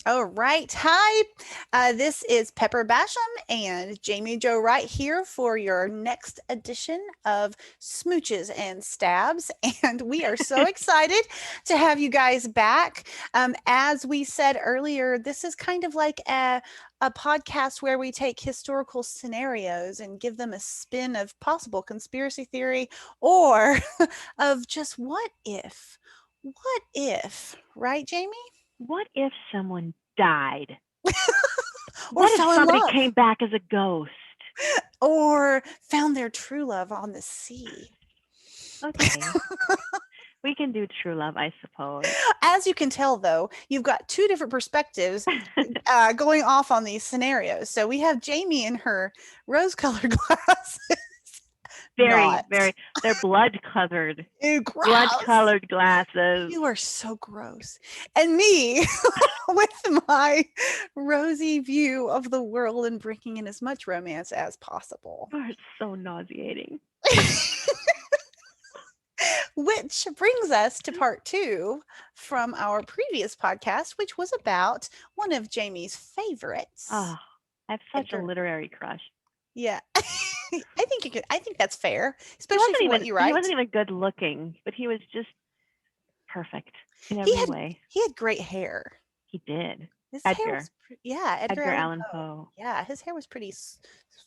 All right. Hi, this is Pepper Basham and Jamie Joe Wright here for your next edition of Smooches and Stabs. And we are so excited to have you guys back. As we said earlier, this is kind of like a podcast where we take historical scenarios and give them a spin of possible conspiracy theory or of just what if? What if? Right, Jamie? What if someone died? Or What if fell in somebody love? came back as a ghost? Or found their true love on the sea. Okay, we can do true love, I suppose. As you can tell, though, you've got two different perspectives going off on these scenarios. So we have Jamie in her rose colored glasses. Very, Not. very, they're Ew, gross. blood-colored glasses. You are so gross. And me with my rosy view of the world and bringing in as much romance as possible. You are so nauseating. Which brings us to part two from our previous podcast, which was about one of Jamie's favorites, Oh, I have such a Edgar. literary crush. Yeah. I think you could I think that's fair, He especially wasn't for what even you he wasn't write. even good looking, but he was just perfect in He every had way. he had great hair. He did. His hair was Edgar. yeah, Edgar Edgar Allan Allan Poe. Poe. Yeah, his hair was pretty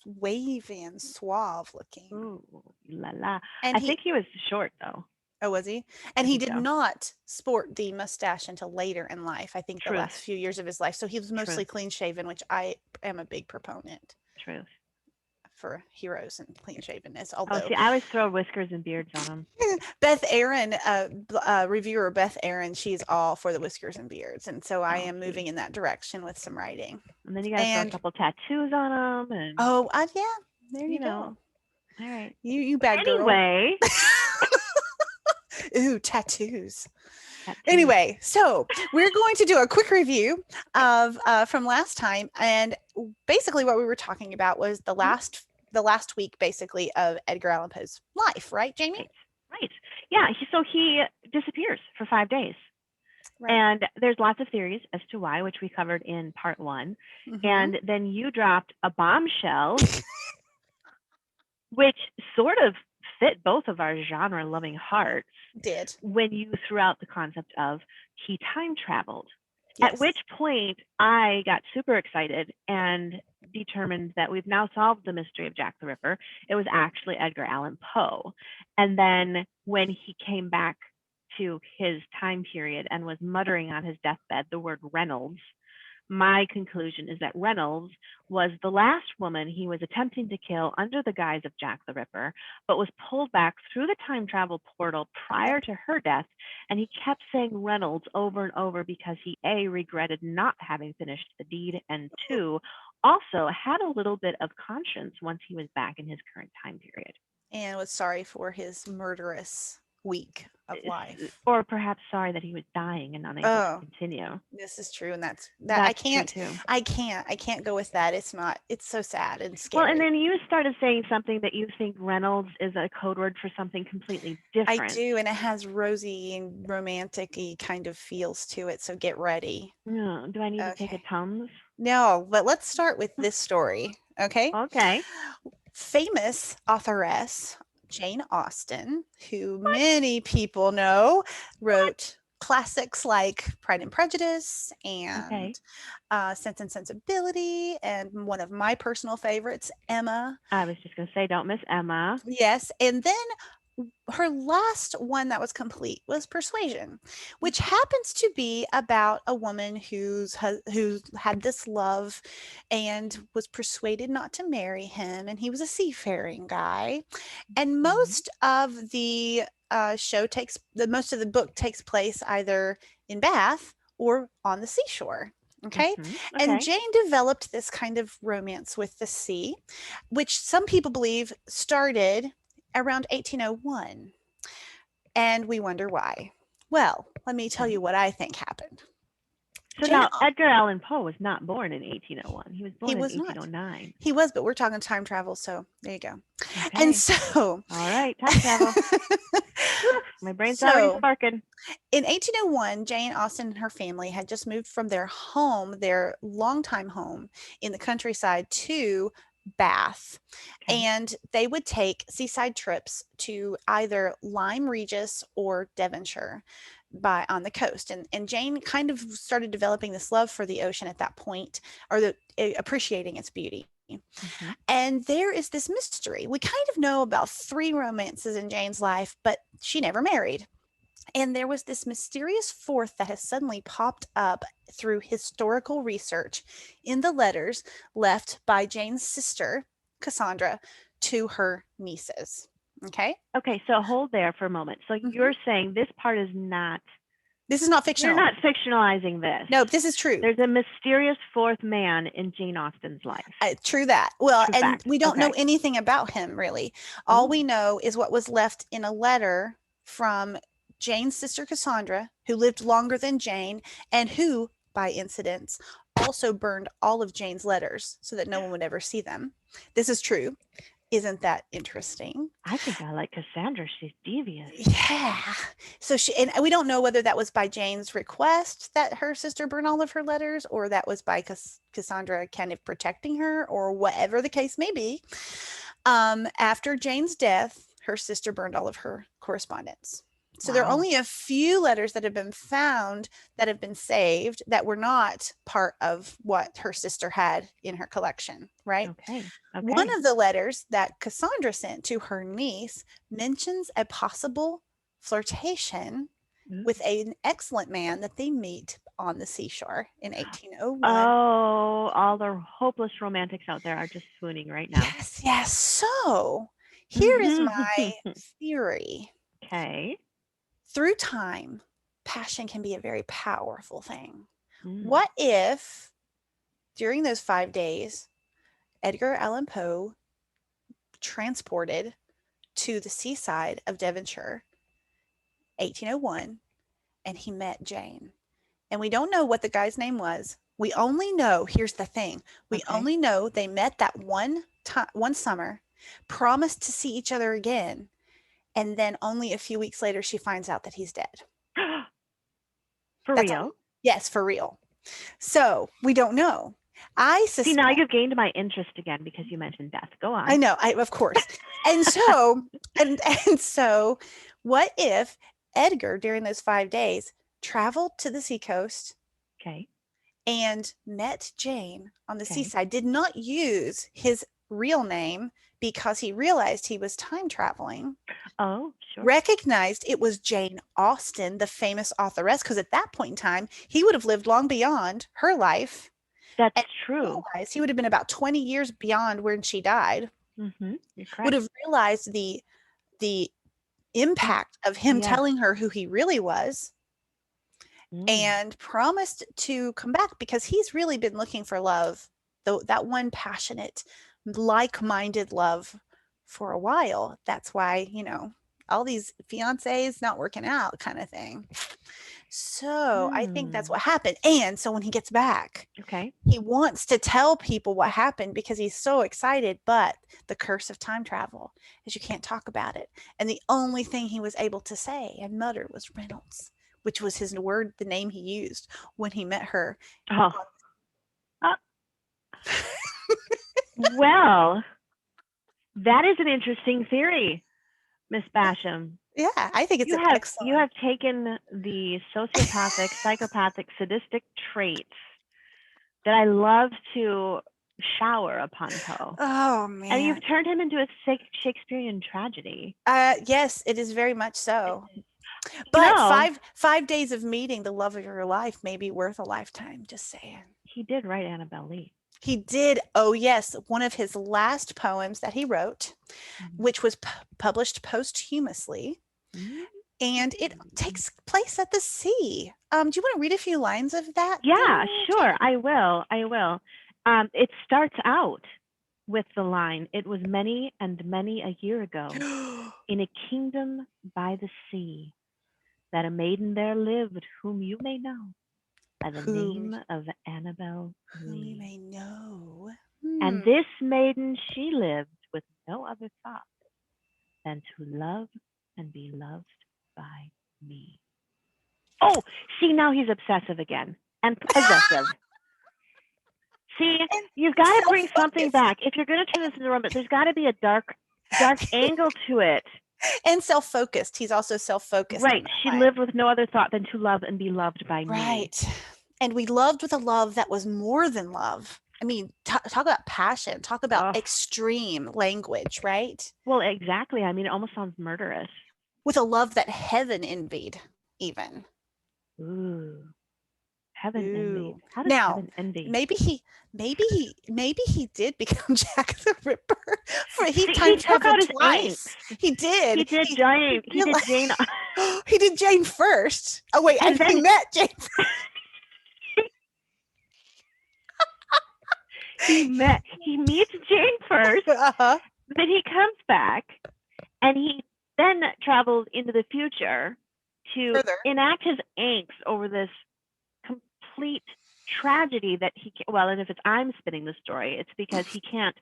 wavy and suave looking. Ooh, la la. And I he think he was short though. oh, was he? And I he think did so. not sport the mustache until later in life. I think the Truth. last few years of his life. So he was mostly Truth. clean shaven, which I am a big proponent Truth. for heroes and clean shavenness. Oh, Although see, I always throw whiskers and beards on him. Beth Aaron, reviewer Beth Aaron, she's all for the whiskers and beards. And so I Oh, am moving see. in that direction with some writing. And then you got to throw a And couple tattoos on him, and oh, yeah, there you you know. go. All right. You But bad girl. anyway, Ooh, tattoos. tattoos. Anyway, so we're going to do a quick review of from last time, and basically what we were talking about was Mhm. the last week, basically, of Edgar Allan Poe's life, right, Jamie? Right. Right. Yeah. So he disappears for 5 days. Right. And there's lots of theories as to why, which we covered in part one. Mm-hmm. And then you dropped a bombshell, which sort of fit both of our genre loving hearts Did when you threw out the concept of he time traveled. At yes. which point I got super excited and determined that we've now solved the mystery of Jack the Ripper. It was actually Edgar Allan Poe. And then when he came back to his time period and was muttering on his deathbed the word Reynolds, my conclusion is that Reynolds was the last woman he was attempting to kill under the guise of Jack the Ripper, but was pulled back through the time travel portal prior to her death. And he kept saying Reynolds over and over because he, A, regretted not having finished the deed, and two, also had a little bit of conscience once he was back in his current time period. And was sorry for his murderous week of life. Or perhaps sorry that he was dying and unable to Oh, continue. this is true, and that That's true too. I can't go with that. It's not. It's so sad and Well, and scary. then you started saying something that you think Reynolds is a code word for something completely I different. do, and it has rosy and romantic-y kind of feels to it. So get ready. Do I need to take a Okay. Tums? No, but let's start with this story. Okay. Okay. Famous authoress Jane Austen, who What? many people know, What? wrote classics like Pride and Prejudice and Okay. Sense and Sensibility, and one of my personal favorites, Emma. I was just going to say, don't miss Emma. Yes. And then her last one that was complete was Persuasion, which happens to be about a woman who had this love and was persuaded not to marry him, and he was a seafaring guy. And Mm-hmm. most of the book takes place either in Bath or on the seashore. Okay. Mm-hmm. And Okay. Jane developed this kind of romance with the sea, which some people believe started around 1801. And we wonder why. Well, let me tell Okay. you what I think happened. So Jane, now Edgar Allan Poe was not born in 1801. He was he born in was not. 1809. He was, but we're talking time travel, so there you go. And Okay. so, All right. Time travel. Whew, my brain's already so sparking. in 1801, Jane Austen and her family had just moved from their home, their longtime home in the countryside, to Bath. Okay. And they would take seaside trips to either Lyme Regis or Devonshire by on the coast. And Jane kind of started developing this love for the ocean at that point, or appreciating its beauty. Mm-hmm. And there is this mystery. We kind of know about three romances in Jane's life, but she never married. And there was this mysterious fourth that has suddenly popped up through historical research in the letters left by Jane's sister, Cassandra, to her nieces. Okay. Okay. So hold there for a moment. So Mm-hmm. you're saying this part is not, This is not you're fictional. not fictionalizing this. No, this is true. There's a mysterious fourth man in Jane Austen's life. True that. Well, True and fact. we don't know Okay. anything about him really. All Oh. we know is what was left in a letter from Jane's sister Cassandra, who lived longer than Jane, and who, by incidents, also burned all of Jane's letters so that no one would ever see them. This is true. Isn't that interesting? I think I like Cassandra. She's devious. Yeah. So and we don't know whether that was by Jane's request that her sister burn all of her letters, or that was by Cassandra kind of protecting her, or whatever the case may be. After Jane's death, her sister burned all of her correspondence. So there are Wow. only a few letters that have been found that have been saved that were not part of what her sister had in her collection, right? Okay. One Okay. of the letters that Cassandra sent to her niece mentions a possible flirtation with an excellent man that they meet on the seashore in 1801. Oh, all the hopeless romantics out there are just swooning right now. Yes, yes. So here is my theory. Okay. Through time, passion can be a very powerful thing. Mm. What if during those 5 days, Edgar Allan Poe transported to the seaside of Devonshire, 1801, and he met Jane? And we don't know what the guy's name was. We only know, here's the thing, we Okay. only know they met that one summer, promised to see each other again, and then only a few weeks later she finds out that he's dead. For That's all. real? Yes, for real. So we don't know. I See, now suspect. you've gained my interest again because you mentioned death. Go I on. know, of course. And so, and so, what if Edgar during those 5 days traveled to the seacoast Okay. and met Jane on the Okay. seaside, did not use his real name because he realized he was time traveling, Oh, sure. recognized it was Jane Austen, the famous authoress, because at that point in time, he would have lived long beyond her life, That's and true. realized he would have been about 20 years beyond when she died, You're would correct. have realized the impact of him Yeah. telling her who he really was, Mm. and promised to come back because he's really been looking for love, though that one passionate, like-minded love for a while. That's why, all these fiancés not working out kind of thing. So I think that's Hmm. what happened. And so when he gets back, Okay. he wants to tell people what happened because he's so excited, but the curse of time travel is you can't talk about it. And the only thing he was able to say and mutter was Reynolds, which was his word, the name he used when he met her. Oh. Uh, well, that is an interesting theory, Miss Basham. Yeah, I think it's You an have you excellent. have taken the sociopathic, psychopathic, sadistic traits that I love to shower upon Poe, Oh and man. you've turned him into a Shakespearean tragedy. Yes, it is very much so. You But know, five days of meeting the love of your life may be worth a lifetime. Just saying. he did write Annabel Lee. He did. Oh yes, one of his last poems that he wrote, Mm-hmm. which was published posthumously, and it takes place at the sea. Do you want to read a few lines of that Yeah, there, sure. I will. I will. It starts out with the line, "It was many and many a year ago, Jamie? in a kingdom by the sea, that a maiden there lived whom you may know. by the Whom name of Annabel whom you Lee. may know. And this maiden, she lived with no other thought than to love and be loved by me. Oh, see, now he's obsessive again and possessive. See, And you've got to bring something self-focused. back. If you're going to turn this into a romance, there's got to be a dark angle to it. And self-focused. He's also self-focused in Right. that She way. lived with no other thought than to love and be loved by me. Right. And we loved with a love that was more than love. I mean, talk about passion, talk about Oh, extreme language, right? well, exactly. I mean, it almost sounds murderous. With a love that heaven envied, even. Ooh, heaven envied. Ooh. How does Now, heaven envy? maybe he did become Jack the Ripper. For he See, he time took out traveled his twice. angst. He did. He did He Jane. He did realized Jane, he did Jane first. Oh wait, and he then met Jane. he meets Jane first. Uh-huh. Then he comes back, and he then travels into the future to Further. enact his angst over this complete tragedy that well, and if it's I'm spinning the story, it's because he can't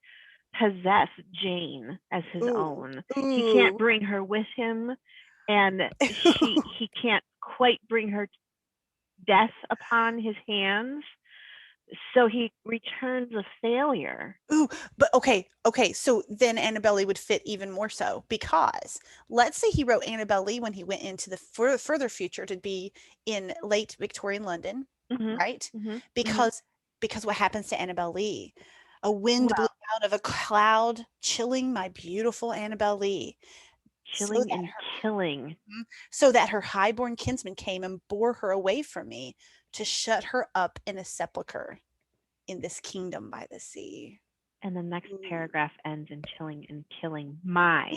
possess Jane as his Ooh. own. He can't Ooh. bring her with him, and he can't quite bring her death upon his hands. So he returns a failure. Ooh, but okay. So then Annabelle Lee would fit even more so because let's say he wrote Annabelle Lee when he went into the further future to be in late Victorian London, Mhm. right? Mhm. Mhm. Because what happens to Annabelle Lee? A wind blew Well, out of a cloud, chilling my beautiful Annabelle Lee, so chilling that and killing. her highborn kinsman came and bore her away from me to shut her up in a sepulchre in this kingdom by the sea. And the next Ooh. paragraph ends in chilling and killing my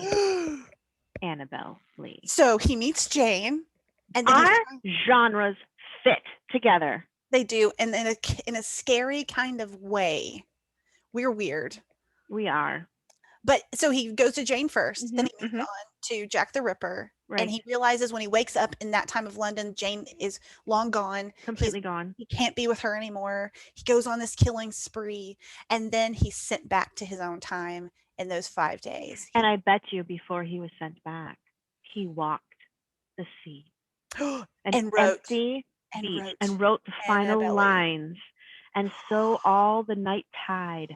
Annabelle Lee. So he meets Jane, and then Our genres fit together. they do, and in a scary kind of way. We're weird. We are. But so he goes to Jane first, then Mhm. he moves Mhm. on to Jack the Ripper, and Right. he realizes when he wakes up in that time of London, Jane is long gone. Completely gone. He can't be with her anymore. He goes on this killing spree, and then he's sent back to his own time in those 5 days. And I bet you before he was sent back, he walked the sea, an and wrote empty and beach, wrote and wrote the final Annabelle Lee. lines. And so all the night tide,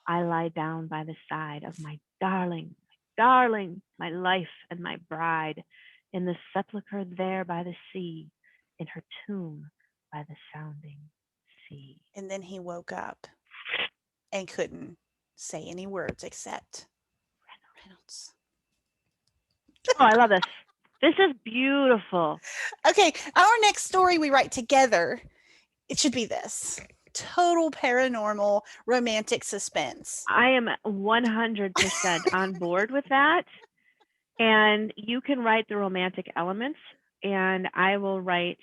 I lie down by the side of my darling, my life and my bride, in the sepulchre there by the sea, in her tomb by the sounding sea. And then he woke up and couldn't say any words except Reynolds. Oh, I love this. This is beautiful. Okay, our next story we write together, it should be this total paranormal romantic suspense. I am 100% on board with that. And you can write the romantic elements, and I will write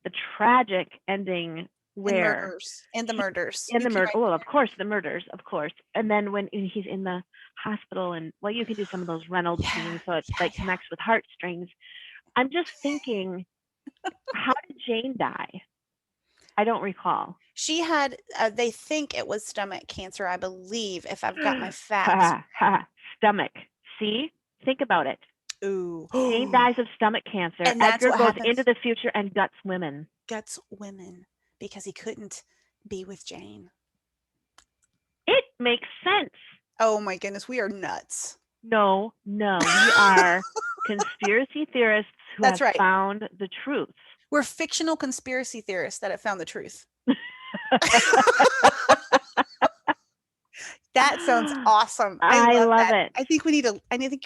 the tragic ending And where murders. And the he murders. in You the can murder. write Oh, of course, the murders, of course. And then when he's in the hospital, and well, you can do some of those Reynolds yeah, scenes, so it like yeah. connects with heartstrings. I'm just thinking, how did Jane die? I don't recall. She had they think it was stomach cancer, I believe, if I've got my ha facts. ha. Stomach. See, think about it. Ooh. Jane dies of stomach cancer. And that's Edgar what goes into happens. the future and guts women. Guts women because he couldn't be with Jane. It makes sense. Oh my goodness, we are nuts. No, we are conspiracy theorists who That's have right. found the truth. We're fictional conspiracy theorists that have found the truth. That sounds awesome. I I love love that. it. I think we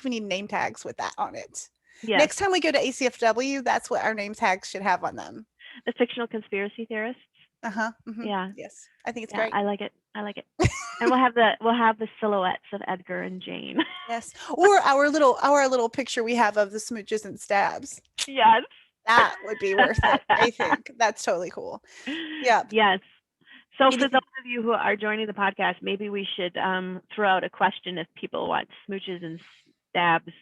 need name tags with that on it. Yes, Next time we go to ACFW, that's what our name tags should have on them. the fictional conspiracy theorists. Uh-huh. Hmm. Yeah, Yes. I think it's yeah, great. I like it. And we'll have the silhouettes of Edgar and Jane. Yes. Or our little picture we have of the smooches and stabs. Yes. That would be worth it. I think. That's totally cool. Yep. Yes. So You for know, those of you who are joining the podcast, maybe we should throw out a question if people want smooches and stabs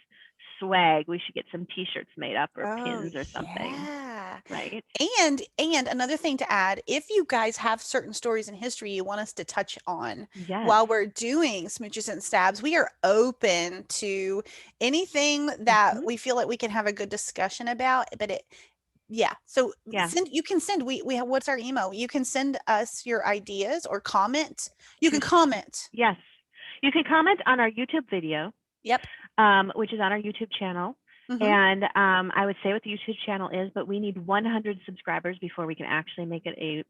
swag. We should get some T-shirts made up or oh pins or something. yeah. Yeah. Right. And another thing to add, if you guys have certain stories in history you want us to touch on Yes. while we're doing Smooches and Stabs, we are open to anything that Hmm. we feel like we can have a good discussion about. But yeah. So Yeah. you can send, we have, what's our email? You can send us your ideas or comment. You To can comment. Yes. You can comment on our YouTube video, Yep. which is on our YouTube channel. Mm-hmm. And I would say what the YouTube channel is, but we need 100 subscribers before we can actually make it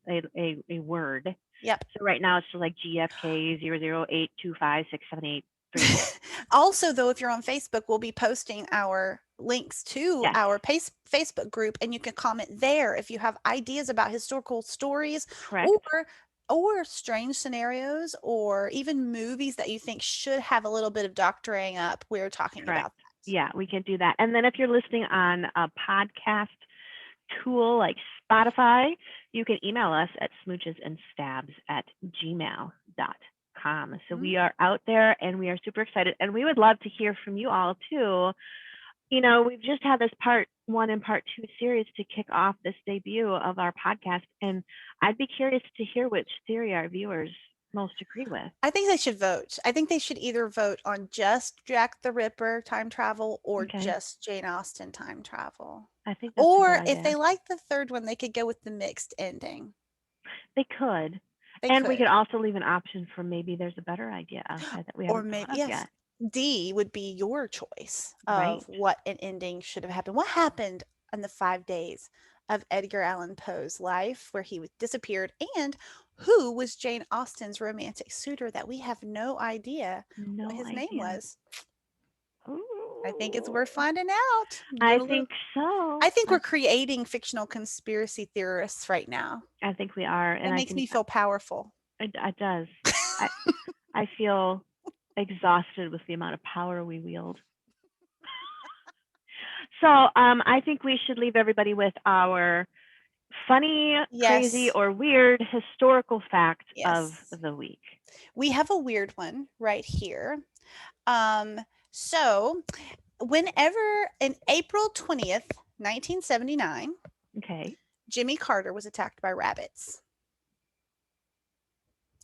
a word. Yep. So right now it's just like GFK 008256783. Also, though, if you're on Facebook, we'll be posting our links to Yes, our Facebook group, and you can comment there if you have ideas about historical stories correct. or strange scenarios or even movies that you think should have a little bit of doctoring up. We're talking Correct. about that. Yeah, we can do that. And then if you're listening on a podcast tool like Spotify, you can email us at smoochesandstabs@gmail.com. So we are out there and we are super excited. And we would love to hear from you all too. You know, we've just had this part 1 and part 2 series to kick off this debut of our podcast. And I'd be curious to hear which theory our viewers most agree with. I think they should vote. I think they should either vote on just Jack the Ripper time travel or Okay. just Jane Austen time travel. I think that's a good Or if idea. they like the third one, they could go with the mixed ending. They could. They And we could could. also leave an option for maybe there's a better idea out there that we Or haven't maybe, thought of yes, yet. D would be your choice of Right. what an ending should have happened. What happened in the 5 days of Edgar Allan Poe's life where he disappeared, and who was Jane Austen's romantic suitor that we have no idea what No his name idea. was? I think it's Ooh, worth finding out. I Doing a little. think so. I think we're creating fictional conspiracy theorists right now. I think we are, and That I makes can. me feel powerful. It does. I I feel exhausted with the amount of power we wield. So I think we should leave everybody with our funny, crazy, Yes. or weird historical fact of Yes. the week. We have a weird one right here. Um, so whenever in April 20th, 1979, Okay. Jimmy Carter was attacked by rabbits.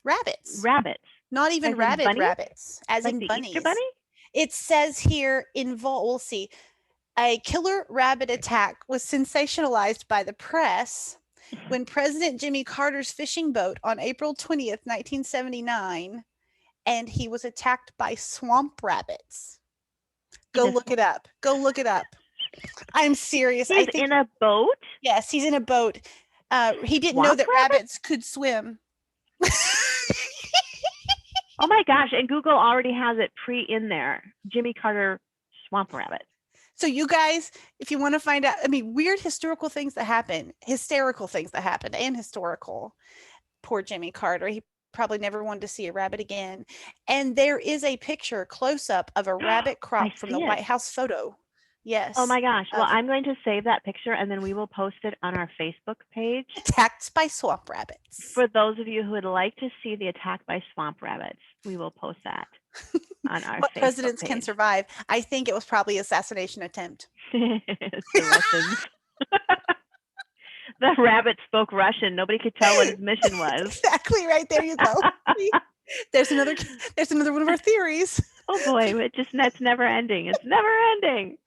Rabbits. Rabbits, Not even as in rabid bunnies, rabbits, as like in the Easter Bunny. bunnies. It says here we'll see. A killer rabbit attack was sensationalized by the press when President Jimmy Carter's fishing boat on April 20th, 1979, and he was attacked by swamp rabbits. Go The look it up. Go look it up. I'm serious. I He's think, in a boat. yes, he's in a boat. He didn't know Swamp that rabbit. rabbits could swim. Oh my gosh! And Google already has it in there. Jimmy Carter swamp rabbit. So you guys, if you want to find out, I mean, weird historical things that happen, hysterical things that happened, and historical. Poor Jimmy Carter. He probably never wanted to see a rabbit again. And there is a picture close up of a rabbit I crop from the see it. White House photo. Oh Yes, my gosh. Well, of I'm going to save that picture and then we will post it on our Facebook page. attacked by swamp rabbits. For those of you who would like to see the attack by swamp rabbits, we will post that on our What Facebook presidents can page. survive? I think it was probably assassination attempt. The Russians. The rabbit spoke Russian. Nobody could tell what his mission was. Exactly right. There you go. There's another one of our theories. Oh boy, that's never ending. It's never ending.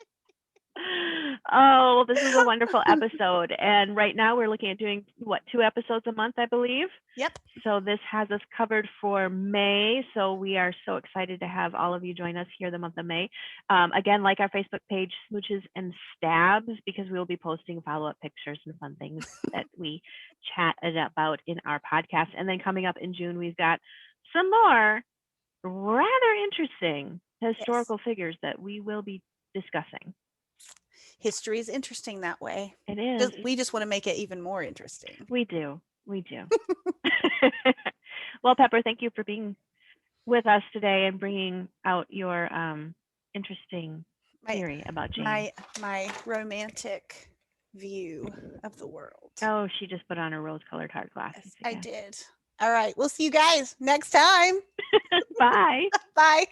Oh, well, this was a wonderful episode. And right now we're looking at doing 2 episodes a month, I believe. Yep. So this has us covered for May. So we are so excited to have all of you join us here the month of May. Again, like our Facebook page, Smooches and Stabs, because we will be posting follow-up pictures and fun things that we chatted about in our podcast. And then coming up in June, we've got some more rather interesting historical figures that we will be discussing. History is interesting that way. It is. We just want to make it even more interesting. We do. Well, Pepper, thank you for being with us today and bringing out your interesting theory about Jane. My romantic view of the world. Oh, she just put on her rose-colored heart glasses. Yes, I did. All right. We'll see you guys next time. Bye. Bye.